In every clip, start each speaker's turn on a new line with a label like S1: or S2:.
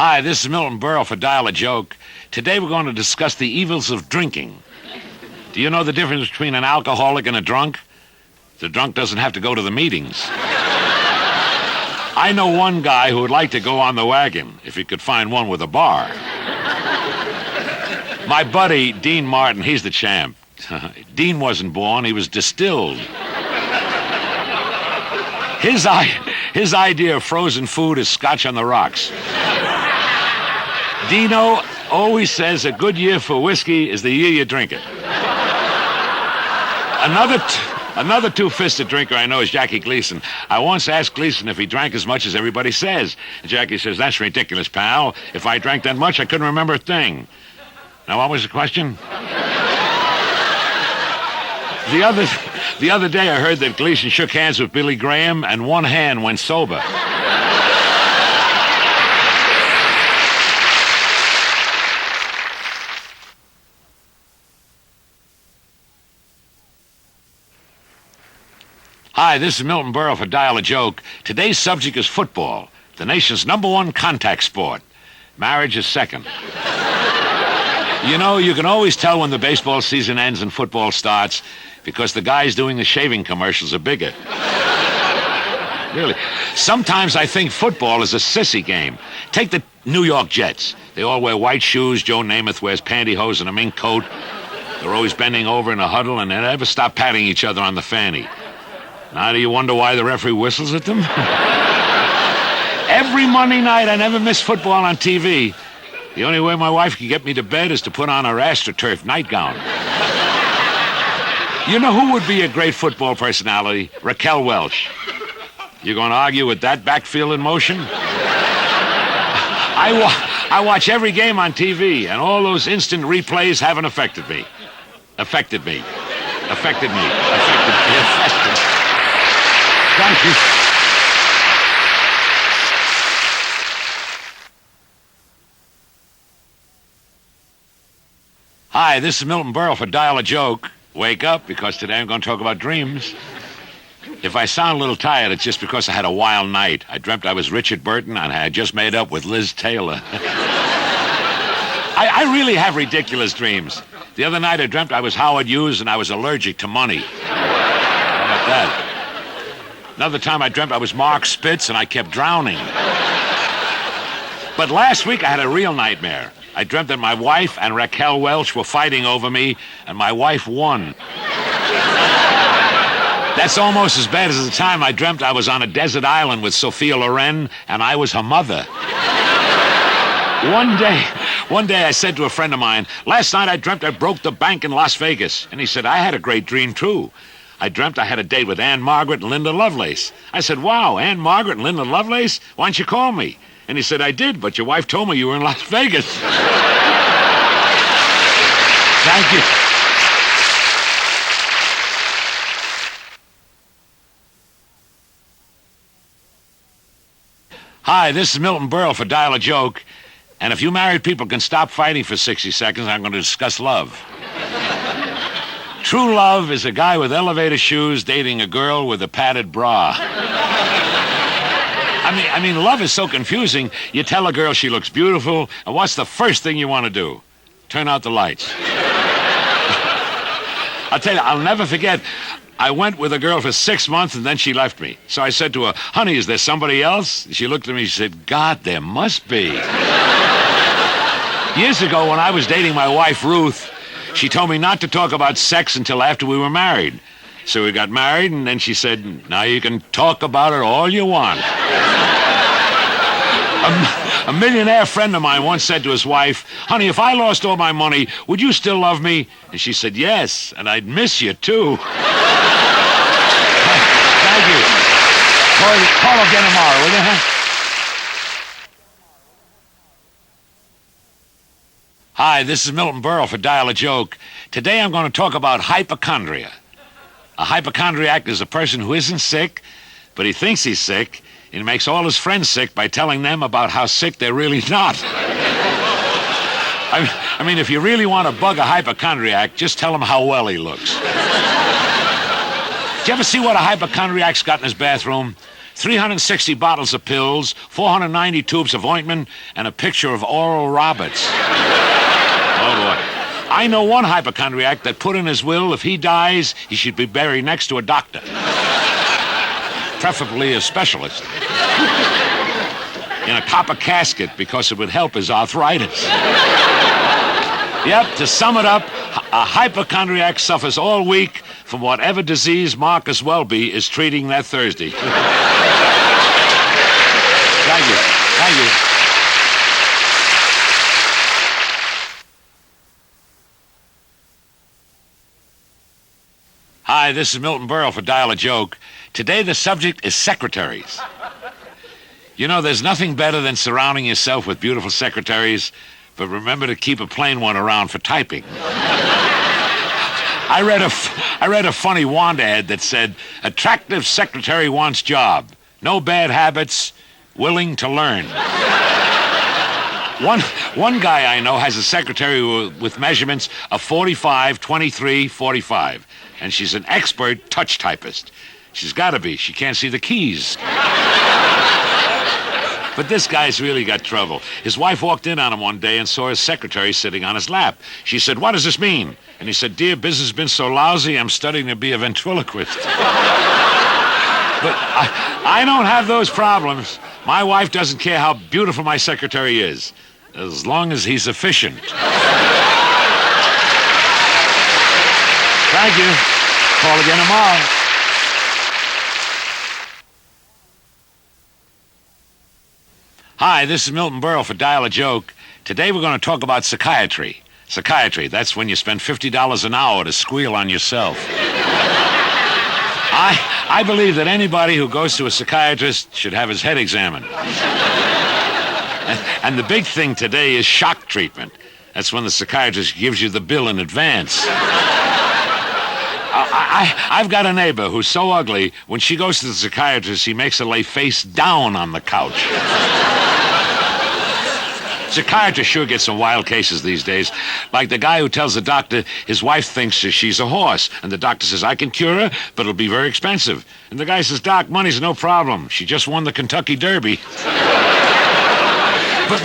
S1: Hi, this is Milton Berle for Dial a Joke. Today we're going to discuss the evils of drinking. Do you know the difference between an alcoholic and a drunk? The drunk doesn't have to go to the meetings. I know one guy who would like to go on the wagon if he could find one with a bar. My buddy, Dean Martin, he's the champ. Dean wasn't born, he was distilled. His idea of frozen food is scotch on the rocks. Dino always says a good year for whiskey is the year you drink it. Another two-fisted drinker I know is Jackie Gleason. I once asked Gleason if he drank as much as everybody says. And Jackie says, "That's ridiculous, pal. If I drank that much, I couldn't remember a thing." Now, what was the question? The other day, I heard that Gleason shook hands with Billy Graham, and one hand went sober. Hi, this is Milton Berle for Dial a Joke. Today's subject is football, the nation's #1 contact sport. Marriage is second. You know, you can always tell when the baseball season ends and football starts because the guys doing the shaving commercials are bigger. Really. Sometimes I think football is a sissy game. Take the New York Jets. They all wear white shoes. Joe Namath wears pantyhose and a mink coat. They're always bending over in a huddle and they never stop patting each other on the fanny. Now do you wonder why the referee whistles at them? Every Monday night I never miss football on TV. The only way my wife can get me to bed is to put on her AstroTurf nightgown. You know who would be a great football personality? Raquel Welch. You going to argue with that backfield in motion? I watch every game on TV, and all those instant replays haven't affected me. Affected me. Thank you. Hi, this is Milton Berle for Dial a Joke. Wake up, because today I'm going to talk about dreams. If I sound a little tired, it's just because I had a wild night. I dreamt I was Richard Burton, and I had just made up with Liz Taylor. I really have ridiculous dreams. The other night I dreamt I was Howard Hughes, and I was allergic to money. How about that? Another time I dreamt I was Mark Spitz, and I kept drowning. But last week I had a real nightmare. I dreamt that my wife and Raquel Welch were fighting over me, and my wife won. That's almost as bad as the time I dreamt I was on a desert island with Sophia Loren, and I was her mother. One day I said to a friend of mine, "Last night I dreamt I broke the bank in Las Vegas." And he said, "I had a great dream, too. I dreamt I had a date with Anne Margaret and Linda Lovelace." I said, "Wow, Anne Margaret and Linda Lovelace? Why didn't you call me?" And he said, "I did, but your wife told me you were in Las Vegas." Thank you. Hi, this is Milton Berle for Dial a Joke. And if you married people can stop fighting for 60 seconds, I'm going to discuss love. True love is a guy with elevator shoes dating a girl with a padded bra. I mean, love is so confusing. You tell a girl she looks beautiful, and what's the first thing you want to do? Turn out the lights. I'll tell you, I'll never forget. I went with a girl for 6 months, and then she left me. So I said to her, "Honey, is there somebody else?" She looked at me, she said, "God, there must be." Years ago, when I was dating my wife, Ruth, she told me not to talk about sex until after we were married. So we got married, and then she said, "Now you can talk about it all you want." A millionaire friend of mine once said to his wife, "Honey, if I lost all my money, would you still love me?" And she said, "Yes, and I'd miss you, too." Thank you. Call again tomorrow, will you? Hi, this is Milton Berle for Dial a Joke. Today I'm going to talk about hypochondria. A hypochondriac is a person who isn't sick, but he thinks he's sick, and he makes all his friends sick by telling them about how sick they're really not. I mean, if you really want to bug a hypochondriac, just tell him how well he looks. Did you ever see what a hypochondriac's got in his bathroom? 360 bottles of pills, 490 tubes of ointment, and a picture of Oral Roberts. Oh, boy. I know one hypochondriac that put in his will if he dies, he should be buried next to a doctor. Preferably a specialist. In a copper casket because it would help his arthritis. Yep, to sum it up, a hypochondriac suffers all week from whatever disease Marcus Welby is treating that Thursday. Thank you. Thank you. Hi, this is Milton Berle for Dial a Joke. Today the subject is secretaries. You know, there's nothing better than surrounding yourself with beautiful secretaries, but remember to keep a plain one around for typing. I read a funny Wanda ad that said, "Attractive secretary wants job. No bad habits, willing to learn." One guy I know has a secretary with measurements of 45, 23, 45, and she's an expert touch typist. She's got to be. She can't see the keys. But this guy's really got trouble. His wife walked in on him one day and saw his secretary sitting on his lap. She said, "What does this mean?" And he said, "Dear, business has been so lousy, I'm studying to be a ventriloquist." But I don't have those problems. My wife doesn't care how beautiful my secretary is, as long as he's efficient. Thank you. Call again tomorrow. Hi, this is Milton Berle for Dial a Joke. Today we're going to talk about psychiatry. Psychiatry, that's when you spend $50 an hour to squeal on yourself. I believe that anybody who goes to a psychiatrist should have his head examined. And the big thing today is shock treatment. That's when the psychiatrist gives you the bill in advance. I've got a neighbor who's so ugly, when she goes to the psychiatrist, he makes her lay face down on the couch. Psychiatrists sure get some wild cases these days. Like the guy who tells the doctor his wife thinks she's a horse. And the doctor says, "I can cure her, but it'll be very expensive." And the guy says, "Doc, money's no problem. She just won the Kentucky Derby." But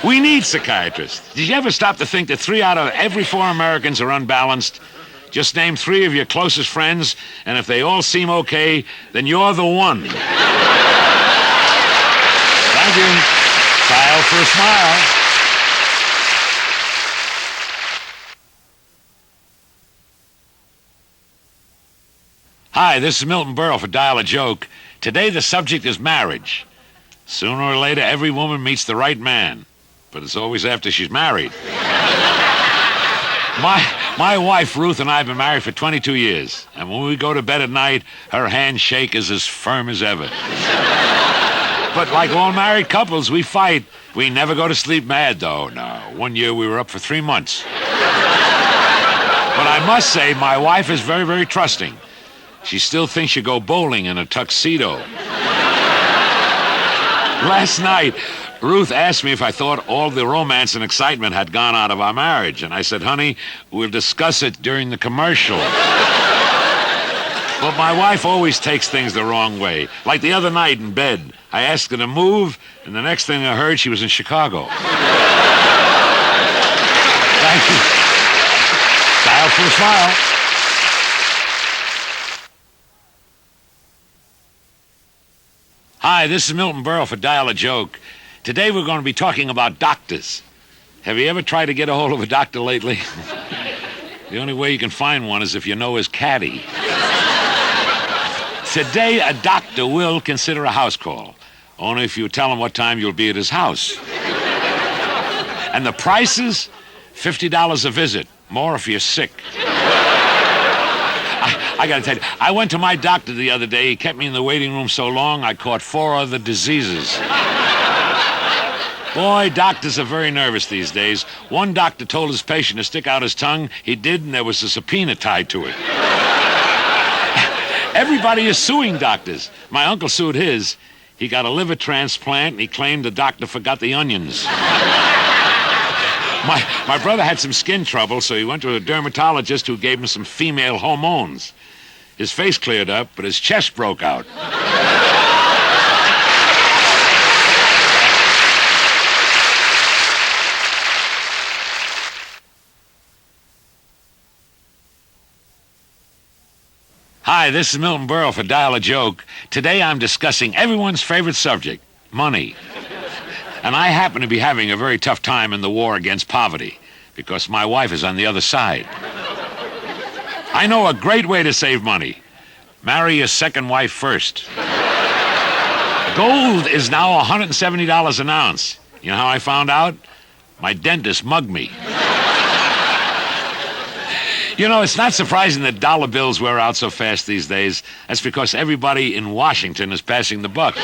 S1: we need psychiatrists. Did you ever stop to think that 3 out of every 4 Americans are unbalanced? Just name 3 of your closest friends, and if they all seem okay, then you're the one. Thank you. Dial for a smile. Hi, this is Milton Berle for Dial a Joke. Today the subject is marriage. Sooner or later, every woman meets the right man, but it's always after she's married. My wife, Ruth, and I have been married for 22 years, and when we go to bed at night, her handshake is as firm as ever. But like all married couples, we fight. We never go to sleep mad, though, no. One year we were up for 3 months. But I must say, my wife is very, very trusting. She still thinks you go bowling in a tuxedo. Last night, Ruth asked me if I thought all the romance and excitement had gone out of our marriage. And I said, "Honey, we'll discuss it during the commercial." But my wife always takes things the wrong way. Like the other night in bed, I asked her to move, and the next thing I heard, she was in Chicago. Thank you. Dial for a smile. Hi, this is Milton Berle for Dial a Joke. Today we're going to be talking about doctors. Have you ever tried to get a hold of a doctor lately? The only way you can find one is if you know his caddy. Today, a doctor will consider a house call, only if you tell him what time you'll be at his house. And the prices, $50 a visit, more if you're sick. I got to tell you, I went to my doctor the other day. He kept me in the waiting room so long, I caught 4 other diseases. Boy, doctors are very nervous these days. One doctor told his patient to stick out his tongue. He did, and there was a subpoena tied to it. Everybody is suing doctors. My uncle sued his. He got a liver transplant, and he claimed the doctor forgot the onions. My brother had some skin trouble, so he went to a dermatologist who gave him some female hormones. His face cleared up, but his chest broke out. Hi, this is Milton Berle for Dial a Joke. Today I'm discussing everyone's favorite subject, money. And I happen to be having a very tough time in the war against poverty because my wife is on the other side. I know a great way to save money. Marry your second wife first. Gold is now $170 an ounce. You know how I found out? My dentist mugged me. You know, it's not surprising that dollar bills wear out so fast these days. That's because everybody in Washington is passing the buck. But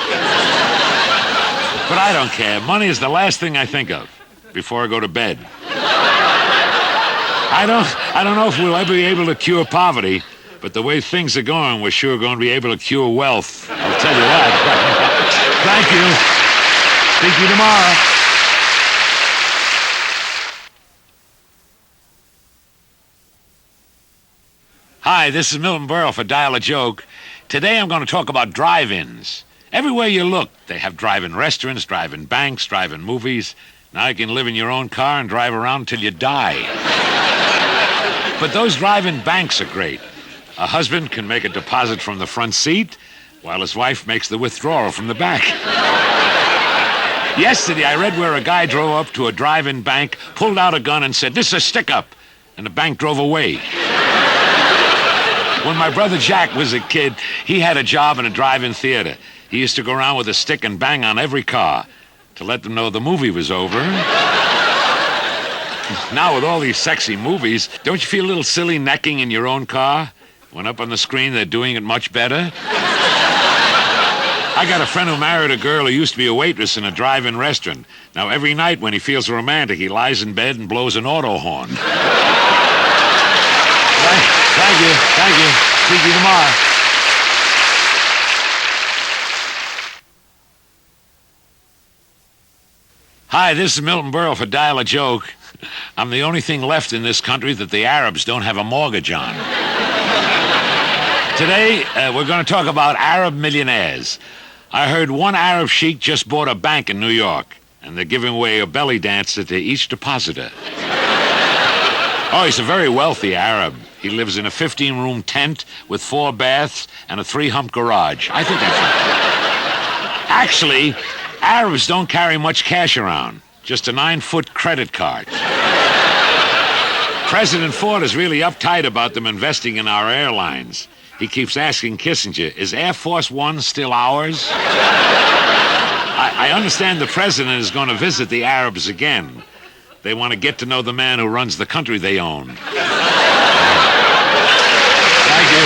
S1: I don't care. Money is the last thing I think of before I go to bed. I don't know if we'll ever be able to cure poverty, but the way things are going, we're sure going to be able to cure wealth. I'll tell you that. Thank you. Speak to you tomorrow. Hi, this is Milton Berle for Dial a Joke. Today I'm going to talk about drive-ins. Everywhere you look, they have drive-in restaurants, drive-in banks, drive-in movies. Now you can live in your own car and drive around until you die. But those drive-in banks are great. A husband can make a deposit from the front seat while his wife makes the withdrawal from the back. Yesterday I read where a guy drove up to a drive-in bank, pulled out a gun and said, "This is a stick-up," and the bank drove away. When my brother Jack was a kid, he had a job in a drive-in theater. He used to go around with a stick and bang on every car to let them know the movie was over. Now with all these sexy movies, don't you feel a little silly necking in your own car? When up on the screen, they're doing it much better. I got a friend who married a girl who used to be a waitress in a drive-in restaurant. Now every night when he feels romantic, he lies in bed and blows an auto horn. Thank you. See you tomorrow. Hi, this is Milton Berle for Dial a Joke. I'm the only thing left in this country that the Arabs don't have a mortgage on. Today, we're going to talk about Arab millionaires. I heard one Arab sheik just bought a bank in New York, and they're giving away a belly dancer to each depositor. Oh, he's a very wealthy Arab. He lives in a 15-room tent with 4 baths and a 3-hump garage. I think that's right. Actually, Arabs don't carry much cash around, just a 9-foot credit card. President Ford is really uptight about them investing in our airlines. He keeps asking Kissinger, "Is Air Force One still ours?" I understand the president is going to visit the Arabs again. They want to get to know the man who runs the country they own. Thank you.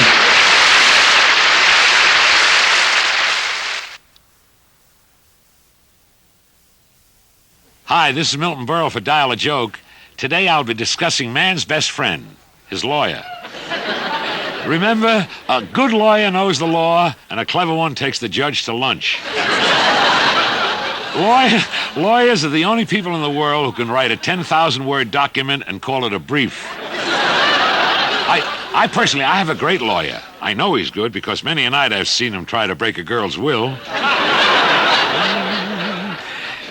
S1: Hi, this is Milton Berle for Dial a Joke. Today I'll be discussing man's best friend, his lawyer. Remember, a good lawyer knows the law, and a clever one takes the judge to lunch. Lawyers are the only people in the world who can write a 10,000-word document and call it a brief. I personally have a great lawyer. I know he's good because many a night I've seen him try to break a girl's will.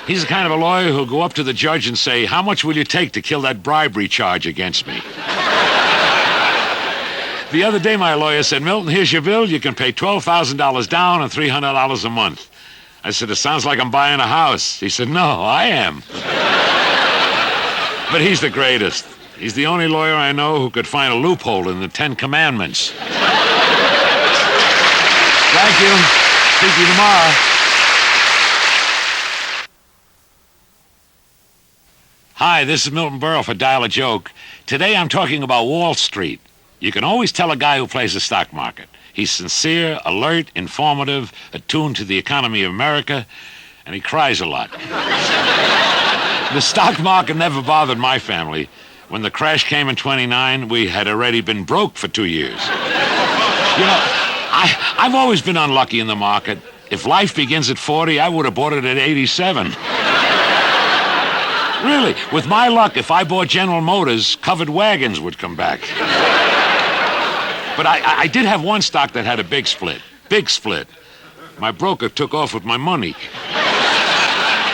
S1: He's the kind of a lawyer who'll go up to the judge and say, "How much will you take to kill that bribery charge against me?" The other day my lawyer said, "Milton, here's your bill. You can pay $12,000 down and $300 a month." I said, "It sounds like I'm buying a house." He said, "No, I am." But he's the greatest. He's the only lawyer I know who could find a loophole in the 10 Commandments. Thank you. Speak to you tomorrow. Hi, this is Milton Berle for Dial a Joke. Today I'm talking about Wall Street. You can always tell a guy who plays the stock market. He's sincere, alert, informative, attuned to the economy of America, and he cries a lot. The stock market never bothered my family. When the crash came in '29, we had already been broke for 2 years. You know, I've always been unlucky in the market. If life begins at 40, I would have bought it at 87. Really, with my luck, if I bought General Motors, covered wagons would come back. But I did have one stock that had a big split. Big split. My broker took off with my money.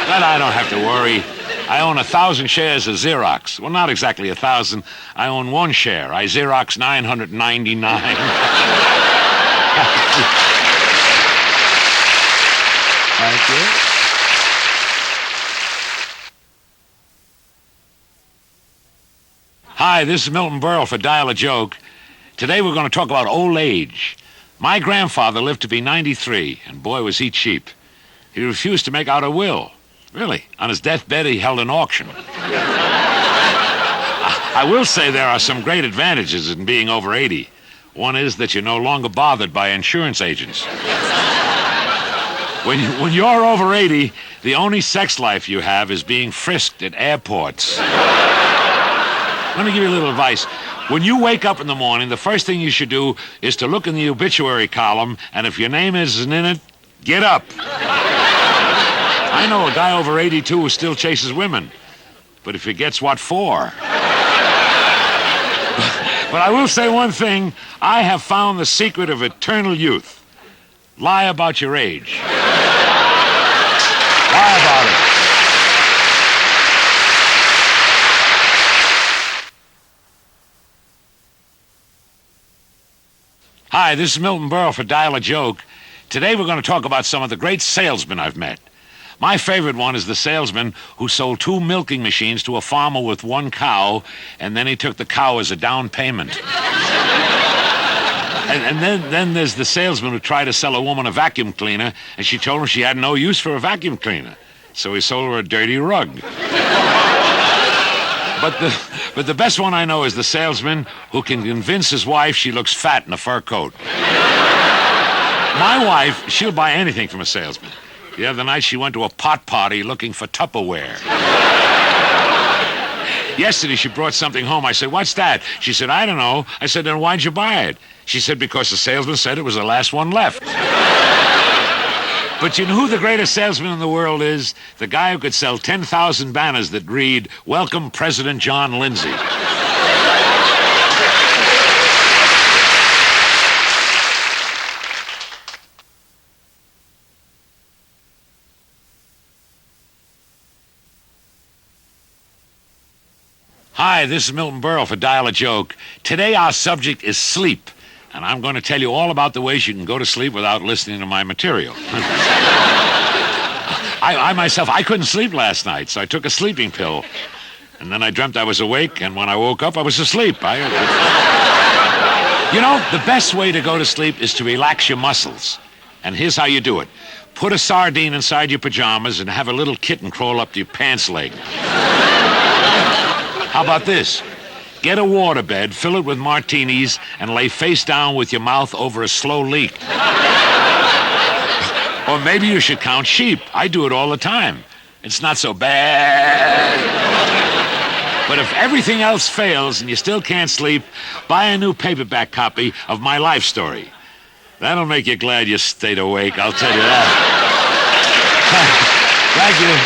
S1: That I don't have to worry. I own 1,000 shares of Xerox. Well, not exactly 1,000. I own 1 share. I Xerox 999. Thank you. Hi, this is Milton Berle for Dial a Joke. Today we're going to talk about old age. My grandfather lived to be 93, and boy, was he cheap. He refused to make out a will. Really, on his deathbed, he held an auction. I will say there are some great advantages in being over 80. One is that you're no longer bothered by insurance agents. When you're over 80, the only sex life you have is being frisked at airports. Let me give you a little advice. When you wake up in the morning, the first thing you should do is to look in the obituary column, and if your name isn't in it, get up. I know a guy over 82 who still chases women, but if he gets what for? But I will say one thing. I have found the secret of eternal youth. Lie about your age. Lie about it. Hi, this is Milton Berle for Dial a Joke. Today we're going to talk about some of the great salesmen I've met. My favorite one is the salesman who sold 2 milking machines to a farmer with 1 cow, and then he took the cow as a down payment. and then there's the salesman who tried to sell a woman a vacuum cleaner, and she told him she had no use for a vacuum cleaner. So he sold her a dirty rug. But the best one I know is the salesman who can convince his wife she looks fat in a fur coat. My wife, she'll buy anything from a salesman. The other night she went to a pot party looking for Tupperware. Yesterday she brought something home. I said, "What's that?" She said, "I don't know." I said, "Then why'd you buy it?" She said, "Because the salesman said it was the last one left." But you know who the greatest salesman in the world is? The guy who could sell 10,000 banners that read, "Welcome, President John Lindsay." Hi, this is Milton Berle for Dial a Joke. Today our subject is sleep, and I'm going to tell you all about the ways you can go to sleep without listening to my material. I myself, I couldn't sleep last night, so I took a sleeping pill. And then I dreamt I was awake, and when I woke up, I was asleep. You know, the best way to go to sleep is to relax your muscles. And here's how you do it. Put a sardine inside your pajamas and have a little kitten crawl up to your pants leg. How about this? Get a waterbed, fill it with martinis, and lay face down with your mouth over a slow leak. Or maybe you should count sheep. I do it all the time. It's not so bad. But if everything else fails and you still can't sleep, buy a new paperback copy of my life story. That'll make you glad you stayed awake, I'll tell you that. Thank you.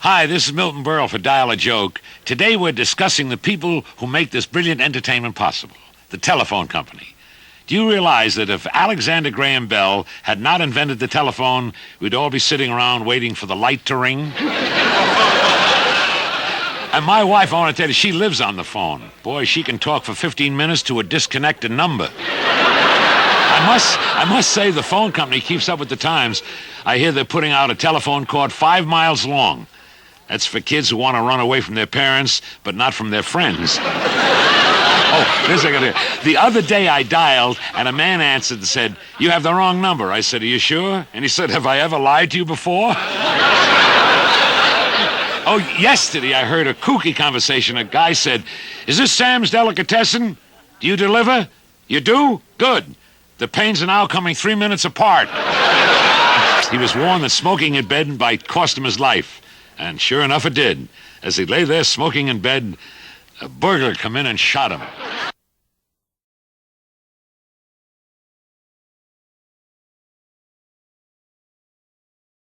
S1: Hi, this is Milton Berle for Dial a Joke. Today we're discussing the people who make this brilliant entertainment possible, the telephone company. Do you realize that if Alexander Graham Bell had not invented the telephone, we'd all be sitting around waiting for the light to ring? And my wife, I want to tell you, she lives on the phone. Boy, she can talk for 15 minutes to a disconnected number. I must say the phone company keeps up with the times. I hear they're putting out a telephone cord 5 miles long. That's for kids who want to run away from their parents, but not from their friends. Oh, this I got to hear. The other day I dialed, and a man answered and said, "You have the wrong number." I said, "Are you sure?" And he said, "Have I ever lied to you before?" Oh, yesterday I heard a kooky conversation. A guy said, "Is this Sam's Delicatessen? Do you deliver?" "You do? Good. The panes are now coming 3 minutes apart." He was warned that smoking in bed might cost him his life. And sure enough, it did. As he lay there smoking in bed, a burglar come in and shot him.